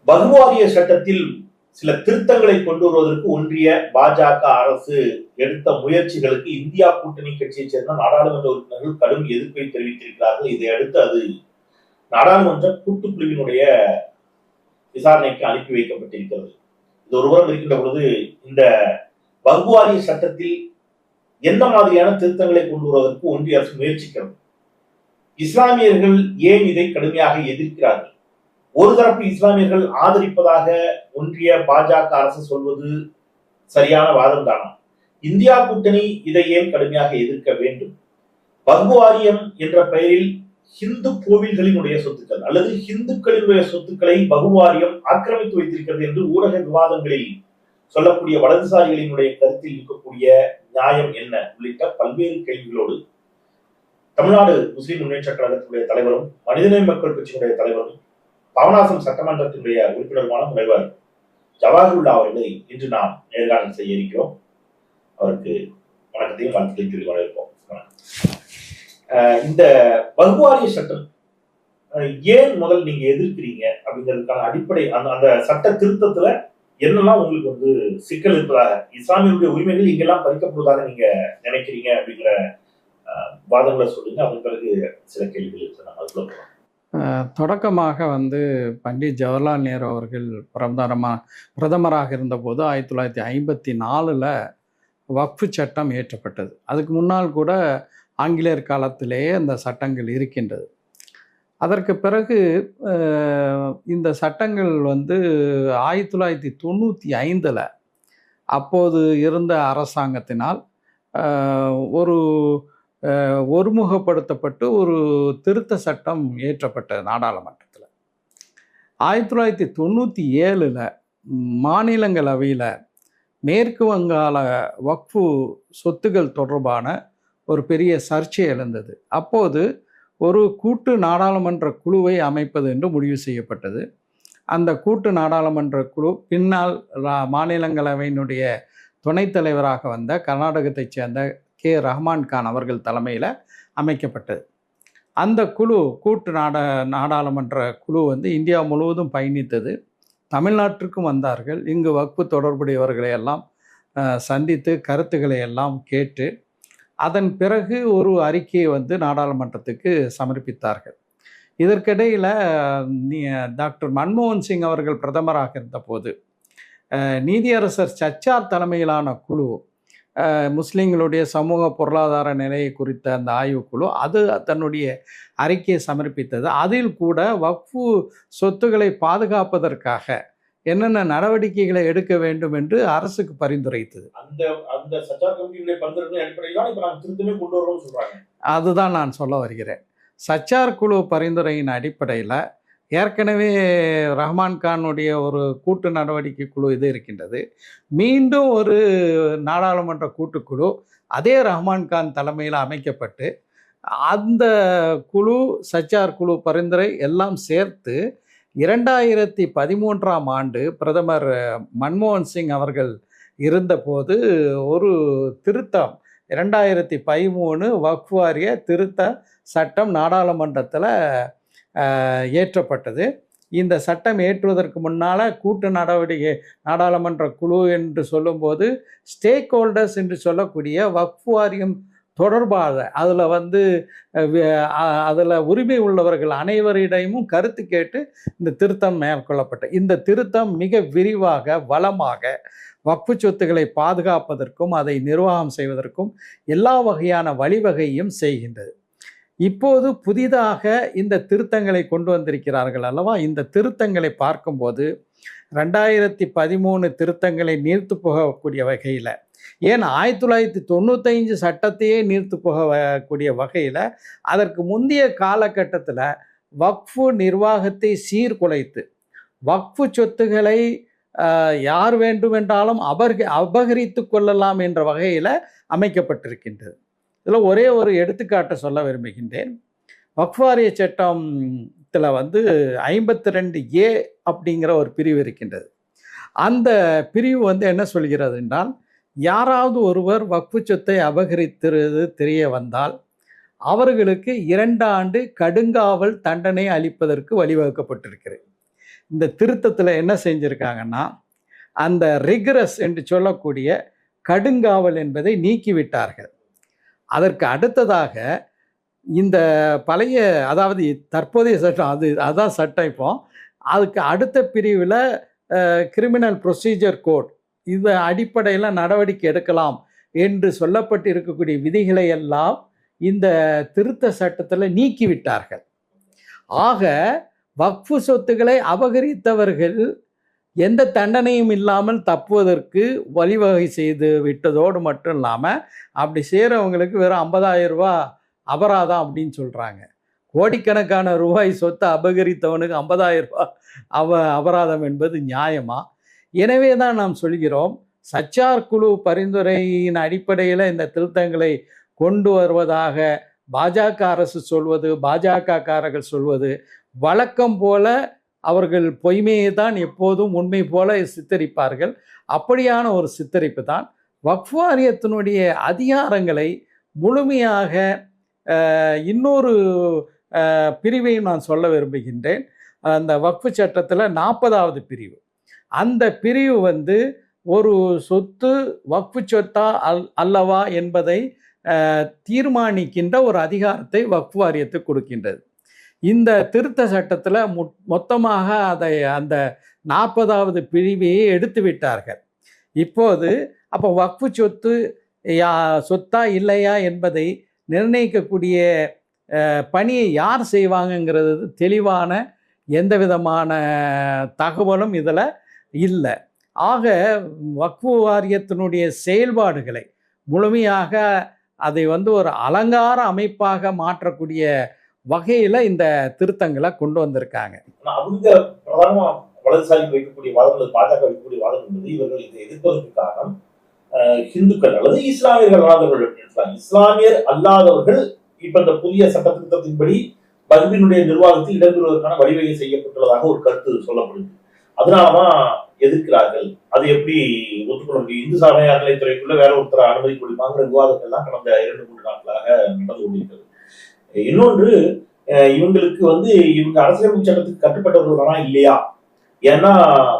வகுவாரிய சட்டத்தில் சில திருத்தங்களை கொண்டு வருவதற்கு ஒன்றிய பாஜக அரசு எடுத்த முயற்சிகளுக்கு இந்தியா கூட்டணி கட்சியைச் சேர்ந்த நாடாளுமன்ற உறுப்பினர்கள் கடும் எதிர்ப்பை தெரிவித்திருக்கிறார்கள். இதையடுத்து அது நாடாளுமன்ற கூட்டுக்குழுவினுடைய விசாரணைக்கு அனுப்பி வைக்கப்பட்டிருக்கிறது. இது ஒருபுறம் இருக்கின்ற பொழுது, இந்த வகுவாரிய சட்டத்தில் எந்த மாதிரியான திருத்தங்களை கொண்டு வருவதற்கு ஒன்றிய அரசு முயற்சிக்கிறது? இஸ்லாமியர்கள் ஏன் இதை கடுமையாக எதிர்க்கிறார்கள்? ஒரு தரப்பு இஸ்லாமியர்கள் ஆதரிப்பதாக ஒன்றிய பாஜக அரசு சொல்வது சரியான வாதம் தானா? இந்தியா கூட்டணி இதை ஏன் கடுமையாக எதிர்க்க வேண்டும்? வக்ஃப் வாரியம் என்ற பெயரில் ஹிந்து கோவில்களினுடைய சொத்துக்கள் அல்லது ஹிந்துக்களினுடைய சொத்துக்களை வக்ஃப் வாரியம் ஆக்கிரமித்து வைத்திருக்கிறது என்று ஊடக விவாதங்களில் சொல்லக்கூடிய வலதுசாரிகளினுடைய கருத்தில் இருக்கக்கூடிய நியாயம் என்ன உள்ளிட்ட பல்வேறு கேள்விகளோடு தமிழ்நாடு முஸ்லிம் முன்னேற்ற கழகத்தினுடைய தலைவரும் மனிதநேய மக்கள் கட்சியினுடைய தலைவரும் பாபநாசம் சட்டமன்றத்தினுடைய உறுப்பினருமான முனைவர் ஜவாஹிருல்லா அவர்களை இன்று நாம் நேர்காணல் செய்ய இருக்கிறோம். அவருக்கு வணக்கத்தையும் வாழ்த்துக்களையும் சொல்லி வரவேற்போம். இந்த வக்ஃப் வாரிய சட்டம் ஏன் முதல் நீங்க எதிர்க்கிறீங்க அப்படிங்கிறதுக்கான அடிப்படை, அந்த சட்ட திருத்தத்துல என்னெல்லாம் உங்களுக்கு சிக்கல் இருப்பதாக, இஸ்லாமியருடைய உரிமைகள் இங்கெல்லாம் பறிக்கப்படுவதாக நீங்க நினைக்கிறீங்க அப்படிங்கிற வாதங்களை சொல்லுங்க. அதன் பிறகு சில கேள்விகள் இருக்கு. தொடக்கமாக பண்டிட் ஜவஹர்லால் நேரு அவர்கள் பிரதமராக இருந்தபோது 1954 வக்ஃபு சட்டம் இயற்றப்பட்டது. அதுக்கு முன்னால் கூட ஆங்கிலேயர் காலத்திலேயே அந்த சட்டங்கள் இருக்கின்றது. அதற்கு பிறகு இந்த சட்டங்கள் 1995 அப்போது இருந்த அரசாங்கத்தினால் ஒருமுகப்படுத்தப்பட்டு ஒரு திருத்த சட்டம் இயற்றப்பட்டது நாடாளுமன்றத்தில். 1997 மாநிலங்களவையில் மேற்கு வங்காள வக்ஃபு சொத்துகள் தொடர்பான ஒரு பெரிய சர்ச்சை எழுந்தது. அப்போது ஒரு கூட்டு நாடாளுமன்ற குழுவை அமைப்பது என்று முடிவு செய்யப்பட்டது. அந்த கூட்டு நாடாளுமன்ற குழு பின்னால் மாநிலங்களவையினுடைய துணைத் தலைவராக வந்த கர்நாடகத்தைச் சேர்ந்த கே ரஹ்மான் கான் அவர்கள் தலைமையில் அமைக்கப்பட்டது. அந்த குழு கூட்டு நாடாளுமன்ற குழு இந்தியா முழுவதும் பயணித்தது. தமிழ்நாட்டிற்கும் வந்தார்கள். இங்கு வக்ஃபு தொடர்புடையவர்களை எல்லாம் சந்தித்து கருத்துக்களை எல்லாம் கேட்டு அதன் பிறகு ஒரு அறிக்கையை நாடாளுமன்றத்துக்கு சமர்ப்பித்தார்கள். இதற்கிடையில் டாக்டர் மன்மோகன் சிங் அவர்கள் பிரதமராக இருந்தபோது நீதியரசர் சச்சார் தலைமையிலான குழு, முஸ்லீம்களுடைய சமூக பொருளாதார நிலையை குறித்த அந்த ஆய்வுக்குழு தன்னுடைய அறிக்கையை சமர்ப்பித்தது. அதில் கூட வக்ஃபு சொத்துக்களை பாதுகாப்பதற்காக என்னென்ன நடவடிக்கைகளை எடுக்க வேண்டும் என்று அரசுக்கு பரிந்துரைத்தது. அதுதான் நான் சொல்ல வருகிறேன். சச்சார் குழு பரிந்துரையின் அடிப்படையில் ஏற்கனவே ரஹ்மான் கானுடைய ஒரு கூட்டு நடவடிக்கை குழு இருக்கின்றது. மீண்டும் ஒரு நாடாளுமன்ற கூட்டுக்குழு அதே ரஹ்மான் கான் தலைமையில் அமைக்கப்பட்டு அந்த குழு சச்சார் குழு பரிந்துரை எல்லாம் சேர்த்து 2013 பிரதமர் மன்மோகன் சிங் அவர்கள் இருந்தபோது ஒரு திருத்தம் 2013 வக்ஃப் வாரிய திருத்த சட்டம் நாடாளுமன்றத்தில் ஏற்றப்பட்டது. இந்த சட்டம் ஏற்றுவதற்கு முன்னால் கூட்டு நடவடிக்கை நாடாளுமன்ற குழு என்று சொல்லும்போது ஸ்டேக் ஹோல்டர்ஸ் என்று சொல்லக்கூடிய வக்ஃப் வாரியம் தொடர்பாக அதில் உரிமை உள்ளவர்கள் அனைவரிடமும் கருத்து கேட்டு இந்த திருத்தம் மேற்கொள்ளப்பட்ட இந்த திருத்தம் மிக விரிவாக வளமாக வக்ஃபு சொத்துக்களை பாதுகாப்பதற்கும் அதை நிர்வாகம் செய்வதற்கும் எல்லா வகையான வழிவகையும் செய்கின்றது. இப்போது புதிதாக இந்த திருத்தங்களை கொண்டு வந்திருக்கிறார்கள் அல்லவா? இந்த திருத்தங்களை பார்க்கும்போது 2013 திருத்தங்களை நீர்த்து போகக்கூடிய வகையில், ஏன் 1995 சட்டத்தையே நீர்த்து போகக்கூடிய வகையில் அதற்கு முந்தைய காலகட்டத்தில் வக்ஃபு நிர்வாகத்தை சீர்குலைத்து வக்ஃபு சொத்துக்களை யார் வேண்டுமென்றாலும் அபகரித்து கொள்ளலாம் என்ற வகையில் அமைக்கப்பட்டிருக்கின்றது. இதில் ஒரே ஒரு எடுத்துக்காட்டை சொல்ல விரும்புகின்றேன். வக்ஃப் வாரிய சட்டத்தில் 52A அப்படிங்கிற ஒரு பிரிவு இருக்கின்றது. அந்த பிரிவு என்ன சொல்கிறது என்றால், யாராவது ஒருவர் வக்ஃபு சொத்தை அபகரித்திருது தெரிய வந்தால் அவர்களுக்கு 2 ஆண்டு கடுங்காவல் தண்டனை அளிப்பதற்கு வழிவகுக்கப்பட்டிருக்கிறது. இந்த திருத்தத்தில் என்ன செஞ்சுருக்காங்கன்னா, அந்த ரிகரஸ் என்று சொல்லக்கூடிய கடுங்காவல் என்பதை நீக்கிவிட்டார்கள். அதற்கு அடுத்ததாக இந்த பழைய, அதாவது தற்போதைய சட்டம், அதான் சட்டம். இப்போ அதுக்கு அடுத்த பிரிவில் கிரிமினல் ப்ரொசீஜர் கோட், இது அடிப்படையில் நடவடிக்கை எடுக்கலாம் என்று சொல்லப்பட்டு இருக்கக்கூடிய விதிகளை எல்லாம் இந்த திருத்த சட்டத்தில் நீக்கிவிட்டார்கள். ஆக வக்ஃபு சொத்துக்களை அபகரித்தவர்கள் எந்த தண்டனையும் இல்லாமல் தப்புவதற்கு வழிவகை செய்து விட்டதோடு மட்டும் இல்லாமல், அப்படி செய்கிறவங்களுக்கு வெறும் 50,000 ரூபா அபராதம் அப்படின்னு சொல்கிறாங்க. கோடிக்கணக்கான ரூபாய் சொத்தை அபகரித்தவனுக்கு 50,000 ரூபா அபராதம் என்பது நியாயமா? எனவே தான் நாம் சொல்கிறோம், சச்சார் குழு பரிந்துரையின் அடிப்படையில் இந்த திருத்தங்களை கொண்டு வருவதாக பாஜக அரசு சொல்வது, பாஜகக்காரர்கள் சொல்வது வழக்கம் போல அவர்கள் பொய்மையை தான் எப்போதும் உண்மை போல சித்தரிப்பார்கள். அப்படியான ஒரு சித்தரிப்பு தான். வக்ஃப் வாரியத்தினுடைய அதிகாரங்களை முழுமையாக இன்னொரு பிரிவையும் நான் சொல்ல விரும்புகின்றேன். அந்த வக்ஃபு சட்டத்தில் 40வது பிரிவு, அந்த பிரிவு ஒரு சொத்து வக்ஃபு சொத்தா அல்லவா என்பதை தீர்மானிக்கின்ற ஒரு அதிகாரத்தை வக்ஃப் வாரியத்துக்கு கொடுக்கின்றது. இந்த திருத்த சட்டத்தில் மொத்தமாக அதை அந்த 40வது பிரிவையே எடுத்து விட்டார்கள். இப்போது அப்போ வக்ஃபு சொத்து சொத்தா இல்லையா என்பதை நிர்ணயிக்கக்கூடிய பணியை யார் செய்வாங்கங்கிறது தெளிவான எந்த விதமான தகவலும் இதில் இல்லை. ஆக வக்ஃபு வாரியத்தினுடைய செயல்பாடுகளை முழுமையாக அதை ஒரு அலங்கார அமைப்பாக மாற்றக்கூடிய வகையில் இந்த திருத்தங்களை கொண்டு வந்திருக்காங்க. அவங்க பிரதானமா வலதுசாரி வைக்கக்கூடிய வாதங்கள், பாஜக வைக்கக்கூடிய வாதம் என்பது, இவர்கள் இதை எதிர்ப்பதற்கு காரணம் ஹிந்துக்கள் அல்லது இஸ்லாமியர்கள் அல்லாதவர்கள். இஸ்லாமியர் அல்லாதவர்கள் இப்ப இந்த புதிய சட்ட திருத்தத்தின்படி வக்ஃபினுடைய நிர்வாகத்தில் இடம்பெறுவதற்கான வழிவகை செய்யப்பட்டுள்ளதாக ஒரு கருத்து சொல்லப்படுது. அதனாலதான் எதிர்க்கிறார்கள். அது எப்படி ஒத்துக்கொள்ள முடியும்? இந்து சமய அறநிலையத்துறைக்குள்ள வேற ஒருத்தர் அனுமதிக்க முடியுமாங்கிற விவாதங்கள் எல்லாம் கடந்த 2-3 நாட்களாக நடந்து கொண்டிருக்கிறது. இன்னொன்று, இவங்களுக்கு இவங்க அரசியலமைப்பு சட்டத்துக்கு கட்டுப்பட்டவர்களா இல்லையா? ஏன்னா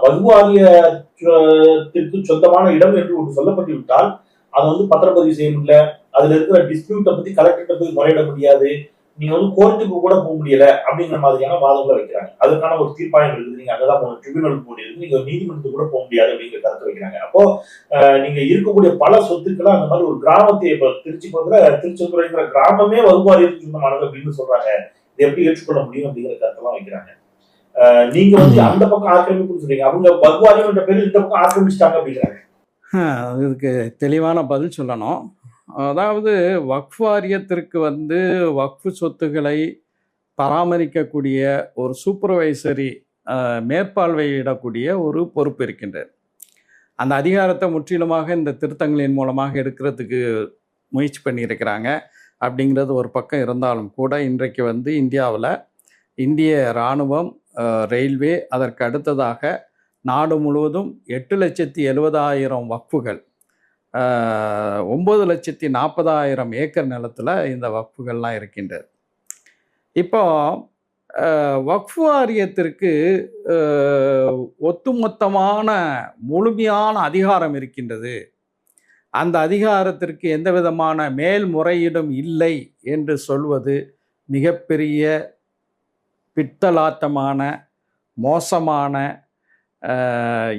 வக்ஃப் வாரியத்திற்கு சொந்தமான இடம் என்று ஒன்று சொல்லப்பட்டு விட்டால் அதை பத்திரப்பதிவு செய்ய முடியல, அதுல இருக்கிற டிஸ்பியூட்டை பத்தி கலெக்டர்கிட்ட போய் முறையிட முடியாது, நீங்க கோர்ட்டுக்கு கூட போக முடியல அப்படிங்கிற மாதிரியான வாதங்களை வைக்கிறாங்க. அதுக்கான ஒரு தீர்ப்பாயம் இருக்குது, நீங்க அங்கதான் ட்ரிபியூனல் போர்டு இருக்கு, நீங்க நீதிமன்றத்துக்கு கூட போக முடியாது அப்படிங்கிற கருத்து வைக்கிறாங்க. அப்போ நீங்க இருக்கக்கூடிய பல சொத்துக்களை அந்த மாதிரி ஒரு கிராமத்தை, இப்ப திருச்செந்துறைங்கிற கிராமமே வக்ஃப் வாரியத்துக்கு சொந்தமானது அப்படின்னு சொல்றாங்க. இதை எப்படி ஏற்றுக்கொள்ள முடியும் அப்படிங்கிற கருத்தெல்லாம் வைக்கிறாங்க. நீங்க அந்த பக்கம் ஆக்கிரமிப்புன்னு சொல்றீங்க, அவங்க வக்ஃப் வாரியம் என்ற பேரில் இந்த பக்கம் ஆக்கிரமிச்சிட்டாங்க அப்படிங்கிறாங்க. அதுக்கு தெளிவான பதில் சொல்லணும். அதாவது வக்ஃப் வாரியத்திற்கு வக்ஃபு சொத்துக்களை பராமரிக்கக்கூடிய ஒரு சூப்பர்வைசரி, மேற்பார்வையிடக்கூடிய ஒரு பொறுப்பு இருக்கின்றது. அந்த அதிகாரத்தை முற்றிலுமாக இந்த திருத்தங்களின் மூலமாக எடுக்கிறதுக்கு முயற்சி பண்ணியிருக்கிறாங்க. அப்படிங்கிறது ஒரு பக்கம் இருந்தாலும் கூட, இன்றைக்கு இந்தியாவில் இந்திய இராணுவம், ரயில்வே, அதற்கு அடுத்ததாக நாடு முழுவதும் 8,70,000 வக்ஃபுகள், 9,40,000 ஏக்கர் நிலத்தில் இந்த வக்ஃபுகள்லாம் இருக்கின்றது. இப்போ வக்ஃப் வாரியத்திற்கு ஒட்டுமொத்தமான முழுமையான அதிகாரம் இருக்கின்றது. அந்த அதிகாரத்திற்கு எந்த விதமான மேல்முறையீடும் இல்லை என்று சொல்வது மிகப்பெரிய பித்தலாட்டமான, மோசமான,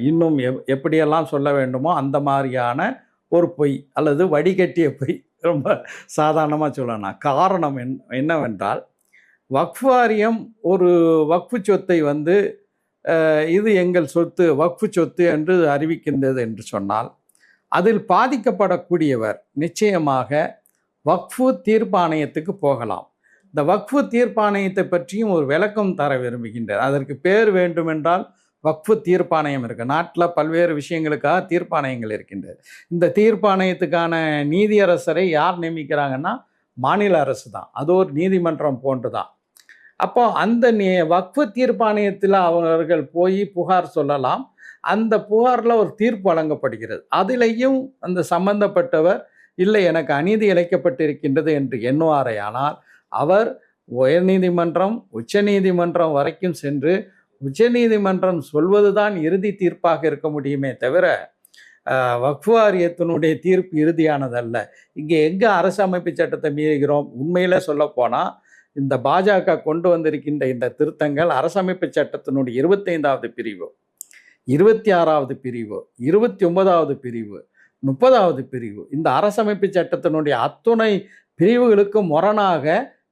இன்னும் எப்படியெல்லாம் சொல்ல வேண்டுமோ அந்த மாதிரியான ஒரு பொய் அல்லது வடிகட்டிய பொய். ரொம்ப சாதாரணமாக சொல்லலாம். காரணம் என்னவென்றால், வக்ஃப் வாரியம் ஒரு வக்ஃபு சொத்தை இது எங்கள் சொத்து, வக்ஃபு சொத்து என்று அறிவிக்கின்றது என்று சொன்னால், அதில் பாதிக்கப்படக்கூடியவர் நிச்சயமாக வக்ஃபு தீர்ப்பாணையத்துக்கு போகலாம். இந்த வக்ஃபு தீர்ப்பாணையத்தை பற்றியும் ஒரு விளக்கம் தர விரும்புகின்றார். அதற்கு பேர் வேண்டுமென்றால் வக்ஃபு தீர்ப்பாணையம் இருக்குது. நாட்டில் பல்வேறு விஷயங்களுக்காக தீர்ப்பாணையங்கள் இருக்கின்றது. இந்த தீர்ப்பாணையத்துக்கான நீதியரசரை யார் நியமிக்கிறாங்கன்னா மாநில அரசு தான். அது ஒரு நீதிமன்றம் போன்று தான். அப்போ அந்த வக்ஃபு தீர்ப்பாணையத்தில் அவர்கள் போய் புகார் சொல்லலாம். அந்த புகாரில் ஒரு தீர்ப்பு வழங்கப்படுகிறது. அதிலேயும் அந்த சம்பந்தப்பட்டவர் இல்லை எனக்கு அநீதி இழைக்கப்பட்டிருக்கின்றது என்று எண்ணுவாரேயானால் அவர் உயர்நீதிமன்றம், உச்ச நீதிமன்றம் வரைக்கும் சென்று உச்சநீதிமன்றம் சொல்வதுதான் இறுதி தீர்ப்பாக இருக்க முடியுமே தவிர வக்ஃப் வாரியத்தினுடைய தீர்ப்பு இறுதியானதல்ல. இங்கே எங்கே அரசமைப்பு சட்டத்தை மீறுகிறோம்? உண்மையில் சொல்லப்போனால் இந்த பாஜக கொண்டு வந்திருக்கின்ற இந்த திருத்தங்கள் அரசமைப்பு சட்டத்தினுடைய 25வது பிரிவு, 26வது பிரிவு, 29வது பிரிவு, 30வது பிரிவு, இந்த அரசமைப்பு சட்டத்தினுடைய அத்துணை பிரிவுகளுக்கு முரணாக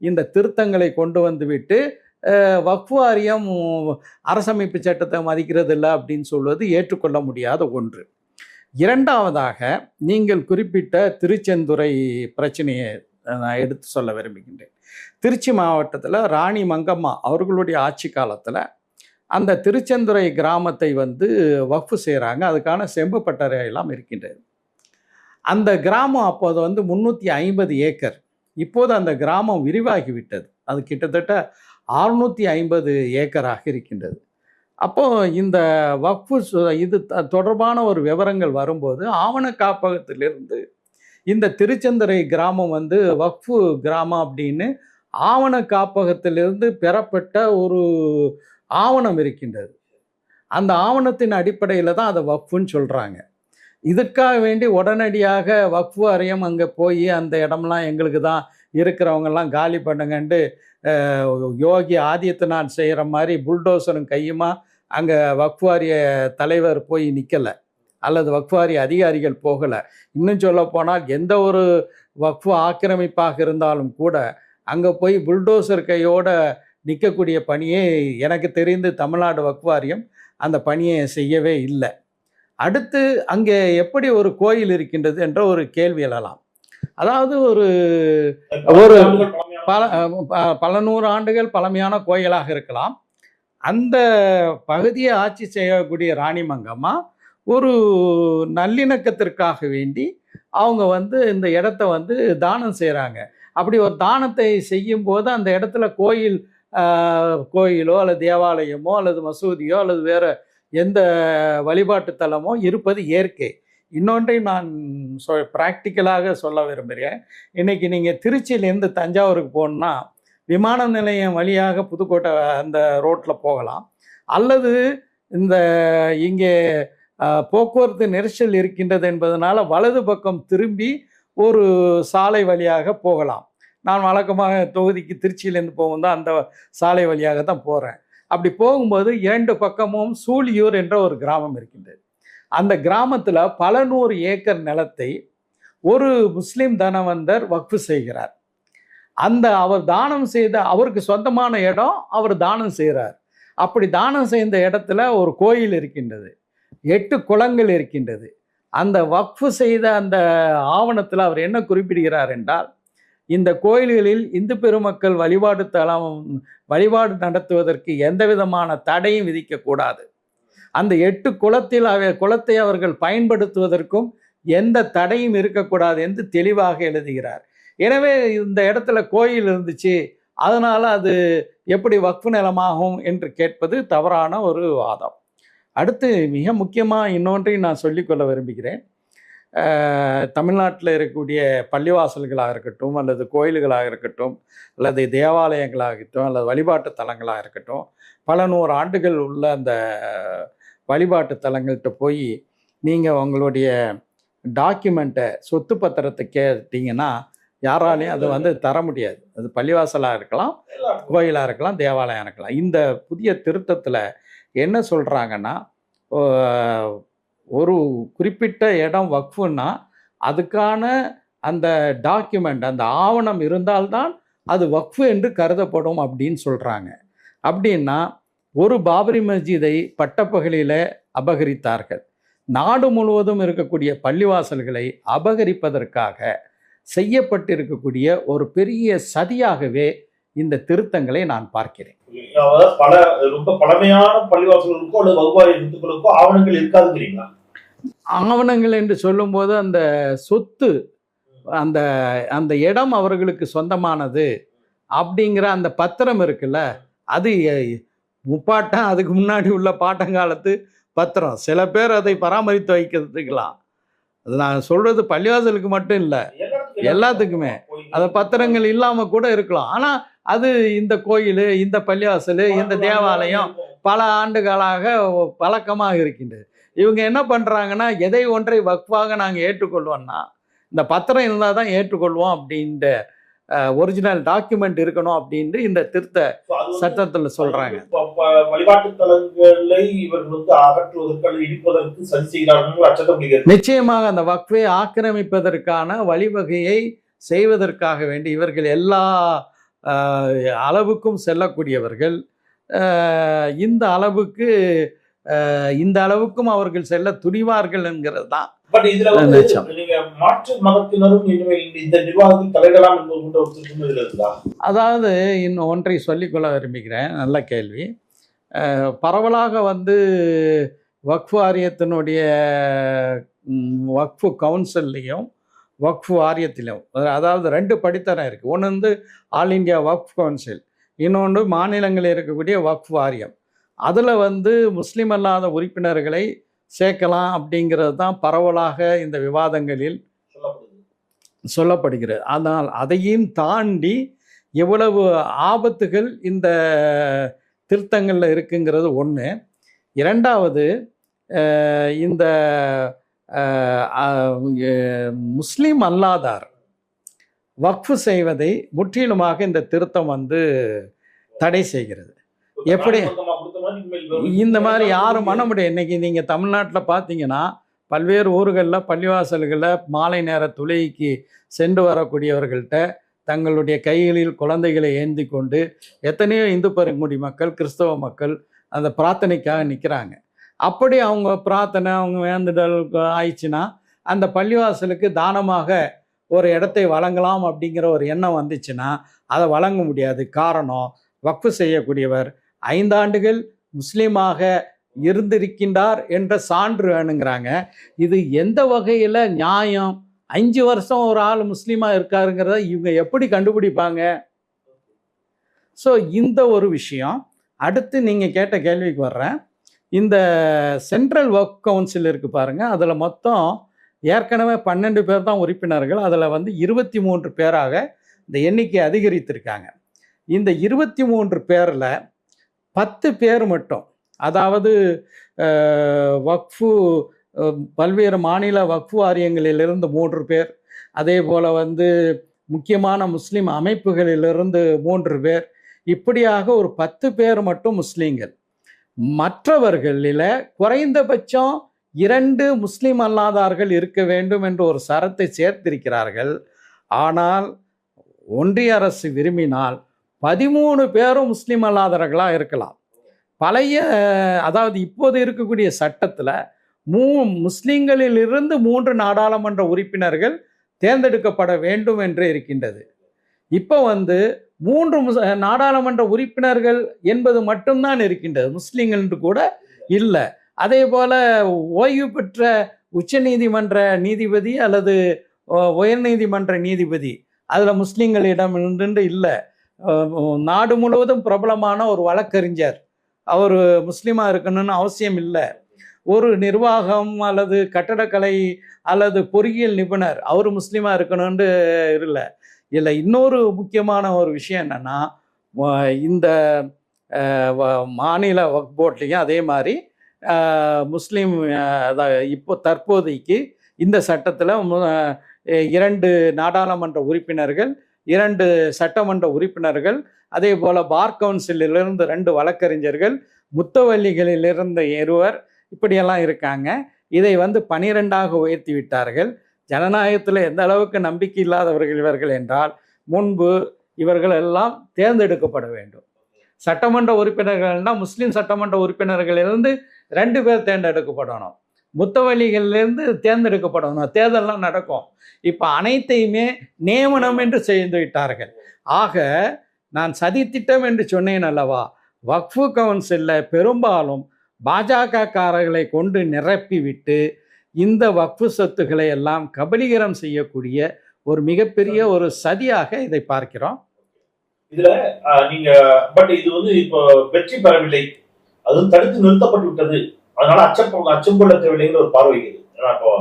இந்த திருத்தங்களை கொண்டு வந்துவிட்டு வக்ஃப் வாரியம் அரசமைப்பு சட்டத்தை மதிக்கிறது இல்லை அப்படின்னு சொல்வது ஏற்றுக்கொள்ள முடியாத ஒன்று. இரண்டாவதாக, நீங்கள் குறிப்பிட்ட திருச்செந்துறை பிரச்சனையை நான் எடுத்து சொல்ல விரும்புகின்றேன். திருச்சி மாவட்டத்தில் ராணி மங்கம்மா அவர்களுடைய ஆட்சி காலத்தில் அந்த திருச்செந்துறை கிராமத்தை வக்ஃபு செய்கிறாங்க. அதுக்கான செம்பு பட்டறை எல்லாம் இருக்கின்றது. அந்த கிராமம் அப்போது 350 ஏக்கர். இப்போது அந்த கிராமம் விரிவாகிவிட்டது. அது கிட்டத்தட்ட 650 ஏக்கராக இருக்கின்றது. அப்போது இந்த வக்ஃபு இது தொடர்பான ஒரு விவரங்கள் வரும்போது ஆவண காப்பகத்திலிருந்து இந்த திருச்செந்துறை கிராமம் வக்ஃபு கிராமம் அப்படின்னு ஆவண காப்பகத்திலிருந்து பெறப்பட்ட ஒரு ஆவணம் இருக்கின்றது. அந்த ஆவணத்தின் அடிப்படையில் தான் அதை வக்ஃபுன்னு சொல்கிறாங்க. இதுக்காக வேண்டி உடனடியாக வக்ஃபு வாரியம் அங்கே போய் அந்த இடம்லாம் எங்களுக்கு தான், இருக்கிறவங்கெல்லாம் காலி பண்ணுங்கன்ட்டு யோகி ஆதித்யநாத் செய்கிற மாதிரி புல்டோசரும் கையுமா அங்கே வக்ஃப் வாரிய தலைவர் போய் நிற்கலை, அல்லது வக்ஃப் வாரிய அதிகாரிகள் போகலை. இன்னும் சொல்ல போனால் எந்த ஒரு வக்ஃபு ஆக்கிரமிப்பாக இருந்தாலும் கூட அங்கே போய் புல்டோசர் கையோட நிற்கக்கூடிய பணியே எனக்கு தெரிந்து தமிழ்நாடு வக்ஃப் வாரியம் அந்த பணியை செய்யவே இல்லை. அடுத்து அங்கே எப்படி ஒரு கோயில் இருக்கின்றது என்ற ஒரு கேள்வி எழலாம். அதாவது ஒரு பல நூறு ஆண்டுகள் பழமையான கோயிலாக இருக்கலாம். அந்த பகுதியை ஆட்சி செய்யக்கூடிய ராணி மங்கம்மா ஒரு நல்லிணக்கத்திற்காக வேண்டி அவங்க இந்த இடத்த தானம் செய்கிறாங்க. அப்படி ஒரு தானத்தை செய்யும்போது அந்த இடத்துல கோயிலோ அல்லது தேவாலயமோ அல்லது மசூதியோ அல்லது வேறு எந்த வழிபாட்டு தலமோ இருப்பது இயற்கை. இன்னொன்றை நான் ப்ராக்டிக்கலாக சொல்ல விரும்புகிறேன். இன்றைக்கி நீங்கள் திருச்சியிலேருந்து தஞ்சாவூருக்கு போகணுன்னா விமான நிலையம் வழியாக புதுக்கோட்டை அந்த ரோட்டில் போகலாம், அல்லது இங்கே போக்குவரத்து நெரிசல் இருக்கின்றது என்பதனால வலது பக்கம் திரும்பி ஒரு சாலை வழியாக போகலாம். நான் வழக்கமாக தொகுதிக்கு திருச்சியிலேருந்து போகும்போது அந்த சாலை வழியாக தான் போகிறேன். அப்படி போகும்போது 2 பக்கமும் சூழியூர் என்ற ஒரு கிராமம் இருக்கின்றது. அந்த கிராமத்தில் பல 100 ஏக்கர் நிலத்தை ஒரு முஸ்லீம் தனவந்தர் வக்ஃபு செய்கிறார். அவர் தானம் செய்த, அவருக்கு சொந்தமான இடம் அவர் தானம் செய்கிறார். அப்படி தானம் செய்த இடத்துல ஒரு கோயில் இருக்கின்றது, 8 குளங்கள் இருக்கின்றது. அந்த வக்ஃபு செய்த அந்த ஆவணத்தில் அவர் என்ன குறிப்பிடுகிறார் என்றால், இந்த கோயில்களில் இந்து பெருமக்கள் வழிபாடு நடத்துவதற்கு எந்த விதமான தடையும் விதிக்கக்கூடாது. அந்த 8 குளத்தை அவர்கள் பயன்படுத்துவதற்கும் எந்த தடையும் இருக்கக்கூடாது என்று தெளிவாக எழுதுகிறார். எனவே இந்த இடத்துல கோயில் இருந்துச்சு, அதனால் அது எப்படி வக்ஃபு நிலமாகும் என்று கேட்பது தவறான ஒரு வாதம். அடுத்து மிக முக்கியமாக இன்னொன்றையும் நான் சொல்லிக்கொள்ள விரும்புகிறேன். தமிழ்நாட்டில் இருக்கக்கூடிய பள்ளிவாசல்களாக இருக்கட்டும், அல்லது கோயில்களாக இருக்கட்டும், அல்லது தேவாலயங்களாகட்டும், அல்லது வழிபாட்டு தலங்களாக இருக்கட்டும், பல 100 ஆண்டுகள் உள்ள அந்த வழிபாட்டு தலங்கள்கிட்ட போய் நீங்கள் உங்களுடைய டாக்குமெண்ட்டை, சொத்து பத்திரத்தை கேட்டிங்கன்னா யாராலையும் அதை தர முடியாது. அது பள்ளிவாசலாக இருக்கலாம், கோயிலாக இருக்கலாம், தேவாலயம் இருக்கலாம். இந்த புதிய திருத்தத்தில் என்ன சொல்கிறாங்கன்னா, ஒரு குறிப்பிட்ட இடம் வக்ஃபுன்னா அதுக்கான அந்த டாக்குமெண்ட், அந்த ஆவணம் இருந்தால்தான் அது வக்ஃபு என்று கருதப்படும் அப்படின்னு சொல்கிறாங்க. அப்படின்னா ஒரு பாபரி மஸ்ஜிதை பட்டப்பகலில் அபகரித்தார்கள். நாடு முழுவதும் இருக்கக்கூடிய பள்ளிவாசல்களை அபகரிப்பதற்காக செய்யப்பட்டிருக்கக்கூடிய ஒரு பெரிய சதியாகவே இந்த திருத்தங்களை நான் பார்க்கிறேன். ரொம்ப பழமையான பள்ளிவாசல்களுக்கோ அல்லது வகுப்பாரிய சொத்துக்களுக்கோ ஆவணங்கள் இருக்காதுங்கிறீங்களா? ஆவணங்கள் என்று சொல்லும்போது அந்த சொத்து, அந்த அந்த இடம் அவர்களுக்கு சொந்தமானது அப்படிங்கிற அந்த பத்திரம் இருக்குல்ல, அது முப்பாட்டம் அதுக்கு முன்னாடி உள்ள பாட்டங்காலத்து பத்திரம். சில பேர் அதை பராமரித்து வைக்கிறதுக்கலாம். அது நான் சொல்றது பள்ளிவாசலுக்கு மட்டும் இல்லை, எல்லாத்துக்குமே அந்த பத்திரங்கள் இல்லாமல் கூட இருக்கலாம். ஆனால் அது இந்த கோயில், இந்த பள்ளிவாசல், இந்த தேவாலயம் பல ஆண்டுகளாக பழக்கமாக இருக்கின்றது. இவங்க என்ன பண்ணுறாங்கன்னா, எதை ஒன்றை வக்ஃபாக நாங்கள் ஏற்றுக்கொள்வோம்னா இந்த பத்திரம் இருந்தால் தான் ஏற்றுக்கொள்வோம் அப்படின்ற ஒரிஜினல் டாக்குமெண்ட் இருக்கணும் அப்படின்ட்டு இந்த திருத்த சட்டத்தில் சொல்கிறாங்க. வழிபாட்டு தலங்களை இவர்கள் அகற்றுவதற்கு அல்லது இடிப்பதற்கு சரி செய்கிறார்கள் அச்சத்தை. நிச்சயமாக அந்த வக்ஃபை ஆக்கிரமிப்பதற்கான வழிவகையை செய்வதற்காக வேண்டி இவர்கள் எல்லா அளவுக்கும் செல்லக்கூடியவர்கள். இந்த அளவுக்கும் அவர்கள் செல்ல துணிவார்கள் என்கிறது தான். பட் இதுல நீங்க மாற்று மதத்தினரும் இந்த நிர்வாகத்தில் தலையிடலாம் என்பது. அதாவது இன்னும் ஒன்றை சொல்லிக்கொள்ள விரும்புகிறேன். நல்ல கேள்வி. பரவலாக வக்ஃப் வாரியத்தினுடைய வக்ஃபு கவுன்சில்லையும் வக்ஃப் வாரியத்திலும் அதாவது 2 படித்தரம் இருக்குது. ஒன்று ஆல் இந்தியா வக்ஃப் கவுன்சில், இன்னொன்று மாநிலங்களில் இருக்கக்கூடிய வக்ஃப் வாரியம். அதில் முஸ்லீம் அல்லாத உறுப்பினர்களை சேர்க்கலாம் அப்படிங்கிறது தான் பரவலாக இந்த விவாதங்களில் சொல்லப்படுகிறது. ஆனால் அதையும் தாண்டி எவ்வளவு ஆபத்துகள் இந்த திருத்தங்களில் இருக்குங்கிறது ஒன்று. இரண்டாவது, இந்த முஸ்லீம் அல்லாதார் வக்ஃபு செய்வதை முற்றிலுமாக இந்த திருத்தம் தடை செய்கிறது. எப்படி இந்த மாதிரி யாரும் பண்ண முடியும்? இன்னைக்கு நீங்கள் தமிழ்நாட்டில் பார்த்தீங்கன்னா பல்வேறு ஊர்களில் பள்ளிவாசல்களில் மாலை நேர தொழுகைக்கு சென்று வரக்கூடியவர்கள்ட்ட தங்களுடைய கைகளில் குழந்தைகளை ஏந்தி கொண்டு எத்தனையோ இந்து பெருங்குடி மக்கள், கிறிஸ்தவ மக்கள் அந்த பிரார்த்தனைக்காக நிற்கிறாங்க. அப்படி அவங்க பிரார்த்தனை, அவங்க வேண்டுதல் ஆயிடுச்சுன்னா அந்த பள்ளிவாசலுக்கு தானமாக ஒரு இடத்தை வழங்கலாம் அப்படிங்கிற ஒரு எண்ணம் வந்துச்சுன்னா அதை வழங்க முடியாது. காரணம், வக்ஃபு செய்யக்கூடியவர் 5 ஆண்டுகள் முஸ்லீமாக இருந்திருக்கின்றார் என்ற சான்று வேணுங்கிறாங்க. இது எந்த வகையில் நியாயம்? 5 வருஷம் ஒரு ஆள் முஸ்லீமாக இருக்காருங்கிறத இவங்க எப்படி கண்டுபிடிப்பாங்க? ஸோ இந்த ஒரு விஷயம். அடுத்து நீங்கள் கேட்ட கேள்விக்கு வர்றேன். இந்த சென்ட்ரல் வக்ஃப் கவுன்சில் இருக்குது பாருங்கள், அதில் மொத்தம் ஏற்கனவே 12 பேர் தான் உறுப்பினர்கள். அதில் 23 பேராக இந்த எண்ணிக்கை அதிகரித்திருக்காங்க. இந்த 23 பேரில் 10 பேர் மட்டும், அதாவது வக்ஃபு பல்வேறு மாநில வக்ஃபு வாரியங்களிலிருந்து 3 பேர், அதே போல் முக்கியமான முஸ்லீம் அமைப்புகளிலிருந்து 3 பேர், இப்படியாக ஒரு 10 பேர் மட்டும் முஸ்லீம்கள். மற்றவர்களில் குறைந்தபட்சம் 2 முஸ்லீம் அல்லாதார்கள் இருக்க வேண்டும் என்று ஒரு சரத்தை சேர்த்திருக்கிறார்கள். ஆனால் ஒன்றிய அரசு விரும்பினால் 13 பேரும் முஸ்லீம் அல்லாதவர்களாக இருக்கலாம். அதாவது இப்போது இருக்கக்கூடிய சட்டத்தில் முஸ்லீம்களிலிருந்து 3 நாடாளுமன்ற உறுப்பினர்கள் தேர்ந்தெடுக்கப்பட வேண்டும் என்று இருக்கின்றது. இப்போ 3 நாடாளுமன்ற உறுப்பினர்கள் என்பது மட்டும்தான் இருக்கின்றது, முஸ்லீம்கள் என்று கூட இல்லை. அதே போல் ஓய்வு பெற்ற உச்ச நீதிமன்ற நீதிபதி அல்லது உயர்நீதிமன்ற நீதிபதி அதில் முஸ்லீம்களிடம் இல்லை. நாடு முழுவதும் பிரபலமான ஒரு வழக்கறிஞர், அவர் முஸ்லீமாக இருக்கணும்னு அவசியம் இல்லை. ஒரு நிர்வாகம் அல்லது கட்டடக்கலை அல்லது பொறியியல் நிபுணர், அவர் முஸ்லீமாக இருக்கணும்னு இல்லை. இன்னொரு முக்கியமான ஒரு விஷயம் என்னென்னா, இந்த மாநில வக்ஃப் போர்ட்லேயும் அதே மாதிரி முஸ்லீம் இப்போ தற்போதைக்கு இந்த சட்டத்தில் 2 நாடாளுமன்ற உறுப்பினர்கள், 2 சட்டமன்ற உறுப்பினர்கள், அதே போல் பார் கவுன்சிலிருந்து 2 வழக்கறிஞர்கள், முத்தவல்லிகளிலிருந்து 2, இப்படியெல்லாம் இருக்காங்க. இதை 12ஆக உயர்த்தி விட்டார்கள். ஜனநாயகத்தில் எந்த அளவுக்கு நம்பிக்கை இல்லாதவர்கள் இவர்கள் என்றால், முன்பு இவர்கள் எல்லாம் தேர்ந்தெடுக்கப்பட வேண்டும். சட்டமன்ற உறுப்பினர்கள்னால் முஸ்லீம் சட்டமன்ற உறுப்பினர்களிலிருந்து 2 பேர் தேர்ந்தெடுக்கப்படணும், முத்தவல்லிகளிலிருந்து தேர்ந்தெடுக்கப்படணும், தேர்தல்லாம் நடக்கும். இப்போ அனைத்தையுமே நியமனம் என்று செய்து விட்டார்கள். ஆக நான் சதித்திட்டம் என்று சொன்னேன் அல்லவா, வக்ஃபு கவுன்சிலில் பெரும்பாலும் பாஜக காரர்களை கொண்டு நிரப்பிவிட்டு இந்த வக்ஃபு சொத்துக்களை எல்லாம் கபலீகரம் செய்யக்கூடிய ஒரு மிகப்பெரிய ஒரு சதியாக இதை பார்க்கிறோம். இதுல நீங்க இது இப்போ வெற்றி பெறவில்லை, அதுவும் தடுத்து நிறுத்தப்பட்டு விட்டது, அதனால அச்சம் கொள்ள தேவையில்லைங்கிற ஒரு பார்வை இருக்குது. ஏன்னா இப்போ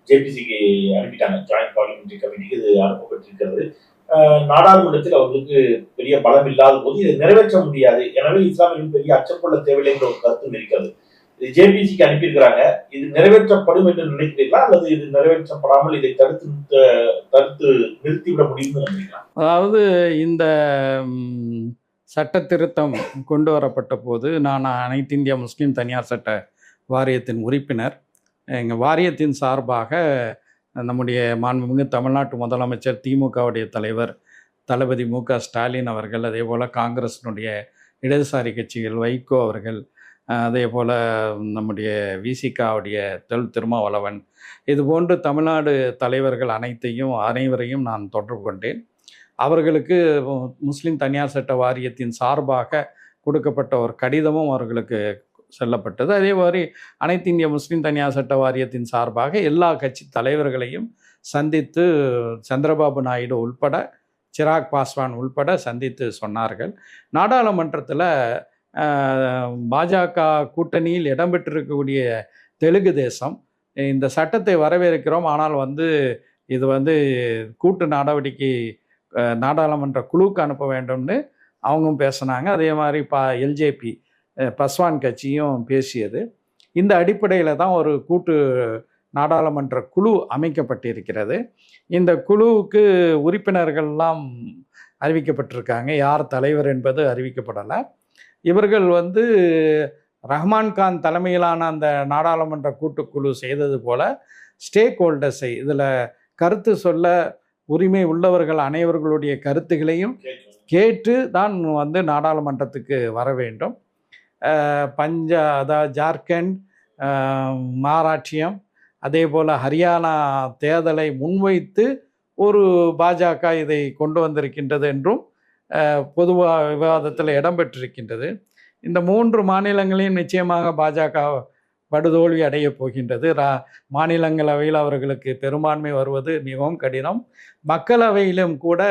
ஜேபிசிக்கு அனுப்பிட்டாங்க, ஜாயிண்ட் பார்லிமெண்டரி கமிட்டிக்கு இது அனுப்பப்பட்டிருக்கிறது. நாடாளுமன்றத்தில் அவர்களுக்கு பெரிய பலம் இல்லாத போது இதை நிறைவேற்ற முடியாது. எனவே இஸ்லாமியர்கள் பெரிய அச்சப்பட தேவையில்லை என்ற ஒரு கருத்து இருக்கிறது. இது ஜேபிசிக்கு அனுப்பியிருக்கிறாங்க. இது நிறைவேற்றப்படும் என்று நினைக்கிறீர்களா, அல்லது இது நிறைவேற்றப்படாமல் இதை தடுத்து நிறுத்திவிட முடியும்னு நினைக்கிறீங்களா? அதாவது இந்த சட்ட திருத்தம் கொண்டு வரப்பட்ட போது நான் அனைத்து இந்திய முஸ்லீம் தனியார் சட்ட வாரியத்தின் உறுப்பினர். எங்கள் வாரியத்தின் சார்பாக நம்முடைய மாண்புமிகு தமிழ்நாட்டு முதலமைச்சர், திமுகவுடைய தலைவர் தளபதி மு.க. ஸ்டாலின் அவர்கள், அதே போல் காங்கிரஸினுடைய இடதுசாரி கட்சிகள் வைகோ அவர்கள், அதே போல் நம்முடைய விசிகாவுடைய திருமாவளவன், இதுபோன்று தமிழ்நாடு தலைவர்கள் அனைவரையும் நான் தொடர்பு கொண்டேன். அவர்களுக்கு முஸ்லீம் தனியார் சட்ட வாரியத்தின் சார்பாக கொடுக்கப்பட்ட ஒரு கடிதமும் அவர்களுக்கு செல்லப்பட்டது. அதே மாதிரி அனைத்து இந்திய முஸ்லீம் தனியார் சட்ட வாரியத்தின் சார்பாக எல்லா கட்சி தலைவர்களையும் சந்தித்து, சந்திரபாபு நாயுடு உள்பட, சிராக் பாஸ்வான் உள்பட சந்தித்து சொன்னார்கள். நாடாளுமன்றத்தில் பாஜக கூட்டணியில் இடம்பெற்றிருக்கக்கூடிய தெலுங்கு தேசம் இந்த சட்டத்தை வரவேற்கிறோம், ஆனால் இது கூட்டு நடவடிக்கை நாடாளுமன்ற குழுவுக்கு அனுப்ப வேண்டும்னு அவங்களும் பேசினாங்க. அதே மாதிரி எல்ஜேபி பஸ்வான் கட்சியும் பேசியது. இந்த அடிப்படையில் தான் ஒரு கூட்டு நாடாளுமன்ற குழு அமைக்கப்பட்டிருக்கிறது. இந்த குழுவுக்கு உறுப்பினர்கள்லாம் அறிவிக்கப்பட்டிருக்காங்க. யார் தலைவர் என்பது அறிவிக்கப்படலை. இவர்கள் ரஹ்மான்கான் தலைமையிலான அந்த நாடாளுமன்ற கூட்டுக்குழு செய்தது போல ஸ்டேக் ஹோல்டர்ஸை, இதில் கருத்து சொல்ல உரிமை உள்ளவர்கள் அனைவர்களுடைய கருத்துகளையும் கேட்டு தான் நாடாளுமன்றத்துக்கு வர வேண்டும். அதாவது ஜார்க்கண்ட், மகாராஷ்டிரம், அதே போல் ஹரியானா தேர்தலை முன்வைத்து ஒரு பாஜக இதை கொண்டு வந்திருக்கின்றது என்றும் பொதுவாக விவாதத்தில் இடம்பெற்றிருக்கின்றது. இந்த 3 மாநிலங்களையும் நிச்சயமாக பாஜக படுதோல்வி அடையப் போகின்றது. மாநிலங்களவையில் அவர்களுக்கு பெரும்பான்மை வருவது மிகவும் கடினம். மக்களவையிலும் கூட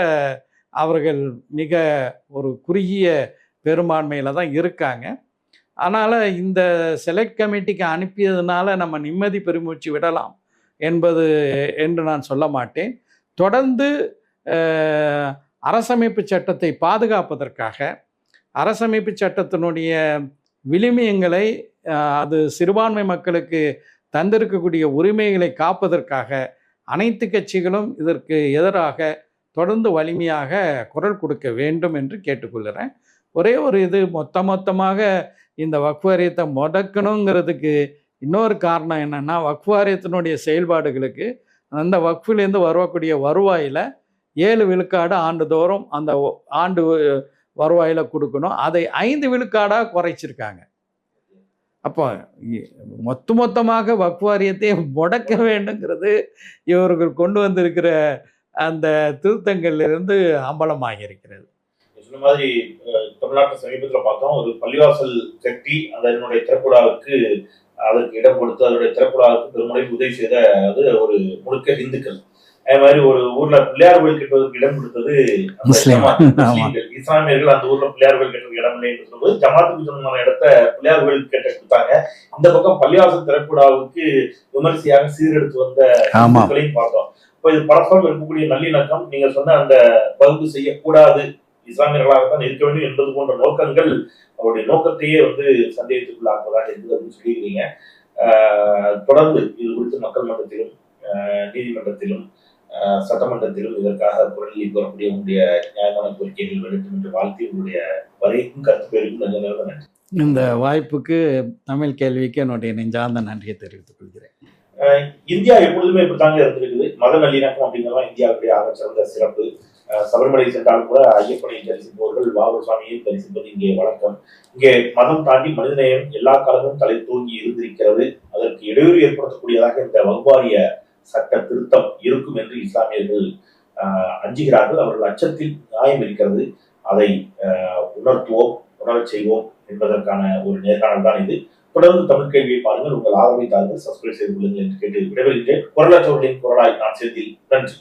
அவர்கள் மிக ஒரு குறுகிய பெரும்பான்மையில் தான் இருக்காங்க. அதனால் இந்த செலக்ட் கமிட்டிக்கு அனுப்பியதுனால நம்ம நிம்மதி பெருமூச்சு விடலாம் என்று நான் சொல்ல மாட்டேன். தொடர்ந்து அரசமைப்பு சட்டத்தை பாதுகாப்பதற்காக, அரசமைப்பு சட்டத்தினுடைய விழுமியங்களை, அது சிறுபான்மை மக்களுக்கு தந்திருக்கக்கூடிய உரிமைகளை காப்பதற்காக அனைத்து கட்சிகளும் இதற்கு எதிராக தொடர்ந்து வலிமையாக குரல் கொடுக்க வேண்டும் என்று கேட்டுக்கொள்கிறேன். ஒரே ஒரு இது, மொத்தமாக இந்த வக்ஃப் வாரியத்தை முடக்கணுங்கிறதுக்கு இன்னொரு காரணம் என்னென்னா, வக்ஃப் வாரியத்தினுடைய செயல்பாடுகளுக்கு அந்த வக்ஃபிலேருந்து வரக்கூடிய வருவாயில் 7 விழுக்காடு ஆண்டுதோறும் அந்த ஆண்டு வருவாயில் கொடுக்கணும். அதை 5 விழுக்காடாக குறைச்சிருக்காங்க. அப்போ மொத்தமாக வக்ஃப் வாரியத்தை முடக்க வேண்டுங்கிறது இவர்கள் கொண்டு வந்திருக்கிற அந்த திருத்தங்களிலிருந்து அம்பலமாக இருக்கிறது. சொன்ன மாதிரி தமிழ்நாட்டு சமீபத்தில் பார்த்தோம், ஒரு பள்ளிவாசல் கட்டி அதனுடைய திறப்புடாவுக்கு அதற்கு இடம் கொடுத்து அதனுடைய திறப்புடாவுக்கு பெருமுறை உதவி செய்த அது ஒரு முழுக்க இந்துக்கள். அதே மாதிரி ஒரு ஊர்ல பிள்ளையார் கோயில் கட்டுவதற்கு இடம் கொடுத்தது இஸ்லாமியர்கள். அந்த ஊர்ல பிள்ளையார் கோயில் கட்டுறதுக்கு இடம் இல்லை என்று சொல்லும்போது ஜமாத்துக்கு சொந்தமான இடத்த பிள்ளையார் கோயில் கட்ட கொடுத்தாங்க. இந்த பக்கம் பள்ளிவாசல் திறப்புடாவுக்கு விமர்சையாக சீரெடுத்து வந்த இந்துக்களையும் பார்த்தோம். இப்போ இது பரஸ்பரம் இருக்கக்கூடிய நல்லிணக்கம், நீங்க சொன்ன அந்த பகுப்பு செய்யக்கூடாது, இஸ்லாமியர்களாகத்தான் இருக்க வேண்டும் என்பது போன்ற நோக்கங்கள் அவருடைய நோக்கத்தையே சந்தேகத்துக்குள்ளாக்குவதாக இருக்குது அப்படின்னு சொல்லியிருக்கீங்க. தொடர்ந்து இது குறித்து மக்கள் மன்றத்திலும் நீதிமன்றத்திலும் சட்டமன்றத்திலும் இதற்காக குரலில் கூறக்கூடிய உங்களுடைய நியாயமான கோரிக்கைகள் வெளுக்கும் என்று வாழ்த்தி உங்களுடைய வரைக்கும் கருத்து பெருக்கும் நன்றி. இந்த வாய்ப்புக்கு தமிழ் கேள்விக்கு என்னுடைய நெஞ்சார்ந்த நன்றியை தெரிவித்துக் கொள்கிறேன். இந்தியா எப்பொழுதுமே இப்படித்தாங்க இருந்திருக்குது. மத நல்லிணக்கம் அப்படிங்கிறதா இந்தியாவுடைய ஆக சிறந்த சிறப்பு. சபரிமலை சென்றாலும் கூட ஐயப்பனை தரிசிப்பவர்கள் வாவூர் சுவாமியை தரிசிப்பது இங்கே வழக்கம். இங்கே மதம் தாண்டி மனிதநேயம் எல்லா காலமும் தலை தூங்கி இருந்திருக்கிறது. அதற்கு இடையூறு ஏற்படுத்தக்கூடியதாக இந்த வக்ஃப் சட்ட திருத்தம் இருக்கும் என்று இஸ்லாமியர்கள் அஞ்சுகிறார்கள். அவர்கள் அச்சத்தில் நியாயம் இருக்கிறது. அதை உணர்த்துவோம், உணரச் செய்வோம் என்பதற்கான ஒரு நேர்காணல் தான் இது. தொடர்ந்து தமிழ் கேள்வியை பாருங்கள். உங்கள் ஆதரவை தாருங்கள், சப்ஸ்கிரைப் செய்து கொள்ளுங்கள் என்று கேட்டு விடைபெறுகிறேன். குரலற்றவர்களின் குரலாய் நான் செந்தில். நன்றி.